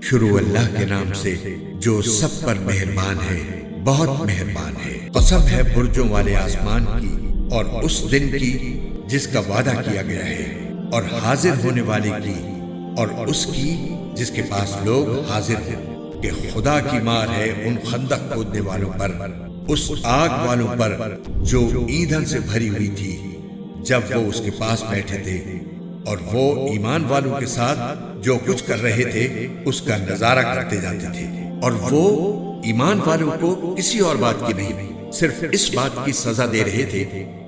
شروع اللہ کے نام سے جو سب پر مہربان ہے، بہت مہربان ہے۔ قسم ہے برجوں والے آسمان کی اور اس دن کی جس کا وعدہ کیا گیا ہے، اور حاضر ہونے والے کی اور اس کی جس کے پاس لوگ حاضر ہیں، کہ خدا کی مار ہے ان خندق کھودنے والوں پر، اس آگ والوں پر جو ایندھن سے بھری ہوئی تھی جب وہ اس کے پاس بیٹھے تھے، اور وہ ایمان والوں کے ساتھ جو کچھ کر رہے تھے اس کا نظارہ کرتے جاتے تھے، اور وہ ایمان والوں کو کسی اور بات کی نہیں، صرف اس بات کی سزا دے رہے تھے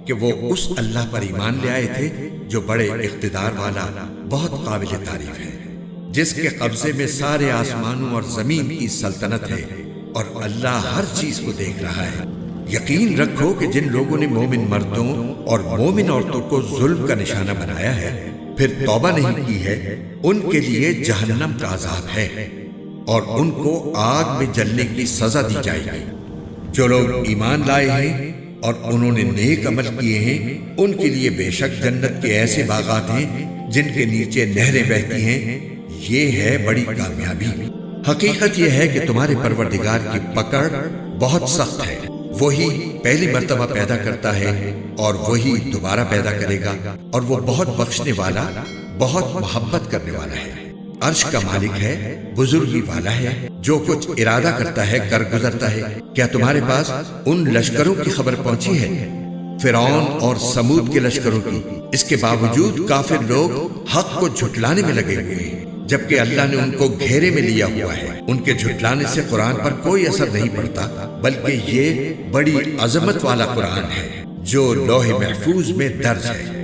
کہ وہ اس اللہ پر ایمان لے آئے تھے جو بڑے اقتدار والا، بہت قابل تعریف ہے، جس کے قبضے میں سارے آسمانوں اور زمین کی سلطنت ہے، اور اللہ ہر چیز کو دیکھ رہا ہے۔ یقین رکھو کہ جن لوگوں نے مومن مردوں اور مومن عورتوں کو ظلم کا نشانہ بنایا ہے، پھر توبہ نہیں کی ہے، ان کے لیے جہنم کا عذاب ہے، اور ان کو آگ میں جلنے کی سزا دی جائے گی۔ جو لوگ ایمان لائے ہیں اور انہوں نے نیک عمل کیے ہیں، ان کے لیے بے شک جنت کے ایسے باغات ہیں جن کے نیچے نہریں بہتی ہیں، یہ ہے بڑی کامیابی۔ حقیقت یہ ہے کہ تمہارے پروردگار کی پکڑ بہت سخت ہے، وہی پہلی مرتبہ پیدا کرتا ہے اور وہی دوبارہ پیدا کرے گا، اور وہ بہت بخشنے والا، بہت محبت کرنے والا ہے۔ عرش کا مالک ہے، بزرگی والا ہے، جو کچھ ارادہ کرتا ہے کر گزرتا ہے۔ کیا تمہارے پاس ان لشکروں کی خبر پہنچی ہے، فرعون اور سمود کے لشکروں کی؟ اس کے باوجود کافر لوگ حق کو جھٹلانے میں لگے ہوئے ہیں، جبکہ اللہ نے ان کو گھیرے میں لیا ہوا ہے۔ ان کے جھٹلانے سے قرآن پر کوئی اثر نہیں پڑتا، بلکہ یہ بڑی عظمت والا قرآن ہے جو لوح محفوظ میں درج ہے۔